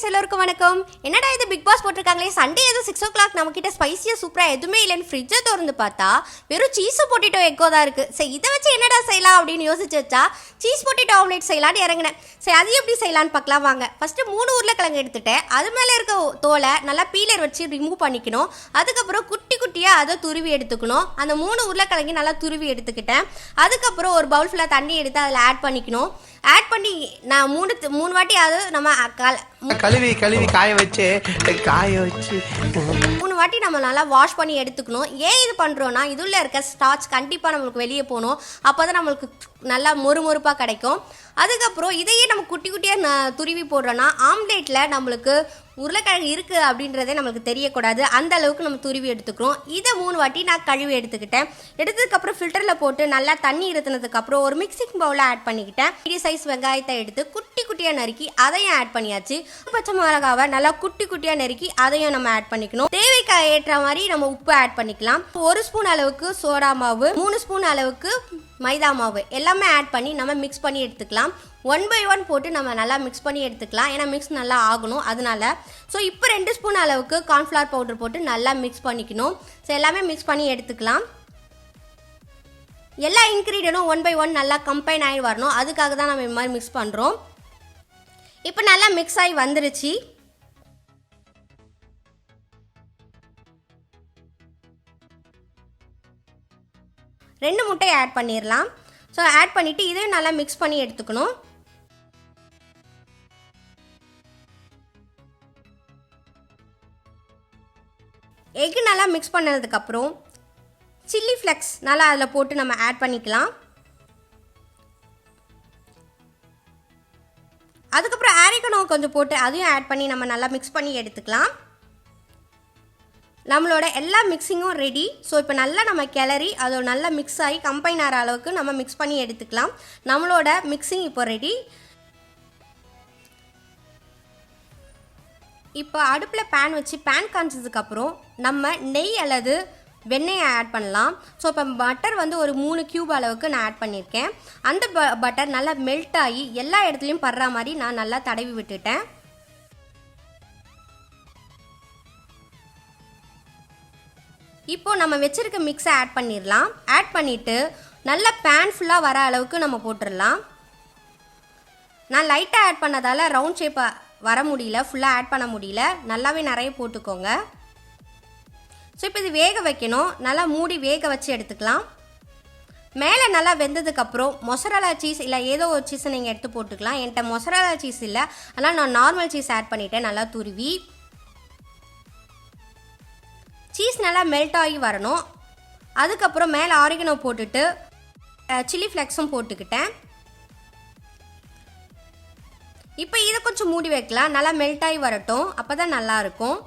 Friends எல்லாருக்கும் வணக்கம். என்னடா இது பிக் பாஸ் போட்டிருக்காங்களே, சண்டே ஏதோ 6 o'clock நம்மக்கிட்ட ஸ்பைசியாக சூப்பராக எதுவுமே இல்லைன்னு ஃப்ரிட்ஜை திறந்து பார்த்தா வெறும் சீஸு பொட்டேட்டோ எக்கோ தான் இருக்குது. சரி, இதை வச்சு என்னடா செய்யலாம் அப்படின்னு யோசிச்சு வச்சா சீஸ் பொட்டேட்டோ ஆம்லேட் செய்யலான்னு இறங்கினேன். சரி, அது எப்படி செய்யலான்னு பார்க்கலாம் வாங்க. ஃபஸ்ட்டு 3 உருளைக்கிழங்கு எடுத்துட்டேன். அது மேலே இருக்க தோலை நல்லா பீலர் வச்சு ரிமூவ் பண்ணிக்கணும். அதுக்கப்புறம் குட்டி குட்டியாக அதை துருவி எடுத்துக்கணும். அந்த 3 உருளைக்கிழங்கு நல்லா துருவி எடுத்துக்கிட்டேன். அதுக்கப்புறம் ஒரு பவுல் ஃபுல்லாக தண்ணி எடுத்து அதில் ஆட் பண்ணிக்கணும். ஆட் பண்ணி நான் மூணு வாட்டி அது நம்ம கழுவி காய வச்சு 3 வாட்டி நம்ம நல்லா வாஷ் பண்ணி எடுத்துக்கணும். ஏன் இது பண்ணுறோன்னா இதுள்ள இருக்க ஸ்டார்ச் கண்டிப்பாக நம்மளுக்கு வெளியே போகணும். அப்போ தான் நம்மளுக்கு நல்லா மொறுமொறுப்பாக கிடைக்கும். அதுக்கப்புறம் இதையே நம்ம குட்டி குட்டியாக துருவி போடுறோன்னா ஆம்லேட்டில் நம்மளுக்கு உருளைக்கிழங்கு இருக்குது அப்படின்றதே நம்மளுக்கு தெரியக்கூடாது. அந்த அளவுக்கு நம்ம துருவி எடுத்துக்கிறோம். இதை 3 வாட்டி நான் கழுவி எடுத்துக்கிட்டேன். எடுத்ததுக்கப்புறம் ஃபில்டரில் போட்டு நல்லா தண்ணி இருத்தினதுக்கப்புறம் ஒரு மிக்சிங் பவுலில் ஆட் பண்ணிக்கிட்டேன். மீடியம் சைஸ் வெங்காயத்தை எடுத்து குட்டி குட்டியாக நறுக்கி அதையும் ஆட் பண்ணியாச்சு. பச்சை மிளகாவை நல்லா குட்டி குட்டியாக நறுக்கி அதையும் நம்ம ஆட் பண்ணிக்கணும். தேவைக்கு ஏற்ற மாதிரி நம்ம உப்பு ஆட் பண்ணிக்கலாம். 1 ஸ்பூன் அளவுக்கு சோடா மாவு, 3 ஸ்பூன் அளவுக்கு மைதா மாவு எல்லாமே ஆட் பண்ணி நம்ம மிக்ஸ் பண்ணி எடுத்துக்கலாம். 1 by 1 போட்டு நம்ம நல்லா மிக்ஸ் பண்ணி எடுத்துக்கலாம். ஏன்னா மிக்ஸ் நல்லா ஆகணும் அதனால. ஸோ இப்போ 2 ஸ்பூன் அளவுக்கு கார்ன்ஃப்ளவர் பவுடர் போட்டு நல்லா மிக்ஸ் பண்ணிக்கணும். ஸோ எல்லாமே மிக்ஸ் பண்ணி எடுத்துக்கலாம். எல்லா இன்க்ரீடியனும் 1 by 1 நல்லா கம்பைன் ஆகி வரணும். அதுக்காக தான் நம்ம இந்த மாதிரி மிக்ஸ் பண்ணுறோம். இப்போ நல்லா மிக்ஸ் ஆகி வந்துருச்சு. ரெண்டு முட்டையை ஆட் பண்ணிடலாம். ஸோ ஆட் பண்ணிவிட்டு இதையும் நல்லா மிக்ஸ் பண்ணி எடுத்துக்கணும். எக்கு நல்லா மிக்ஸ் பண்ணதுக்கப்புறம் சில்லி ஃப்ளெக்ஸ் நல்லா அதில் போட்டு நம்ம ஆட் பண்ணிக்கலாம். அதுக்கப்புறம் ஆரிகனோ கொஞ்சம் போட்டு அதையும் ஆட் பண்ணி நம்ம நல்லா மிக்ஸ் பண்ணி எடுத்துக்கலாம். நம்மளோட எல்லா மிக்சிங்கும் ரெடி. ஸோ இப்போ நல்லா நம்ம கிளறி அதோட நல்லா மிக்ஸ் ஆகி கம்பைன் ஆகிற அளவுக்கு நம்ம மிக்ஸ் பண்ணி எடுத்துக்கலாம். நம்மளோட மிக்சிங் இப்போ ரெடி. இப்போ அடுப்பில் பேன் வச்சு பேன் காய்ச்சதுக்கப்புறம் நம்ம நெய் அல்லது வெண்ணெயை ஆட் பண்ணலாம். ஸோ இப்போ பட்டர் வந்து ஒரு 3 கியூப் அளவுக்கு நான் ஆட் பண்ணியிருக்கேன். அந்த பட்டர் நல்லா மெல்ட் ஆகி எல்லா இடத்துலையும் படுற மாதிரி நான் நல்லா தடவி விட்டுட்டேன். இப்போ நம்ம வச்சிருக்க மிக்ஸை ஆட் பண்ணிடலாம். ஆட் பண்ணிவிட்டு நல்லா பேன் ஃபுல்லாக வர அளவுக்கு நம்ம போட்டுடலாம். நான் லைட்டாக ஆட் பண்ணதால் ரவுண்ட் ஷேப்பை வர முடியல, ஃபுல்லாக ஆட் பண்ண முடியல. நல்லாவே நிறைய போட்டுக்கோங்க. ஸோ இப்போ இது வேக வைக்கணும். நல்லா மூடி வேக வச்சு எடுத்துக்கலாம். மேலே நல்லா வெந்ததுக்கப்புறம் மொசரலா சீஸ் இல்லை ஏதோ ஒரு சீஸை நீங்கள் எடுத்து போட்டுக்கலாம். என்கிட்ட மொசரலா சீஸ் இல்லை, அதனால் நான் நார்மல் சீஸ் ஆட் பண்ணிவிட்டேன். நல்லா துருவி சீஸ் நல்லா மெல்ட் ஆகி வரணும். அதுக்கப்புறம் மேலே ஆரிகனோ போட்டுட்டு சில்லி ஃப்ளெக்ஸும் போட்டுக்கிட்டேன். இப்போ இதை கொஞ்சம் மூடி வைக்கலாம். நல்லா மெல்ட் ஆகி வரட்டும், அப்போ தான் நல்லாயிருக்கும்.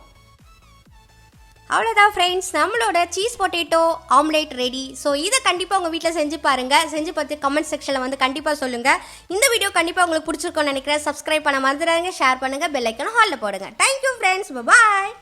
அவ்வளோதான் ஃப்ரெண்ட்ஸ், நம்மளோட cheese potato omelette ready. So இதை கண்டிப்பாக உங்கள் வீட்டில் செஞ்சு பாருங்கள். செஞ்சு பார்த்து கமெண்ட் செக்ஷனில் வந்து கண்டிப்பாக சொல்லுங்கள். இந்த வீடியோ கண்டிப்பாக உங்களுக்கு பிடிச்சிருக்கோன்னு நினைக்கிறேன். சப்ஸ்கிரைப் பண்ண மறந்துடாதீங்க, ஷேர் பண்ணுங்கள், பெல் ஐக்கானை ஹாலில் போடுங்க. தேங்க்யூ ஃப்ரெண்ட்ஸ், பாய்.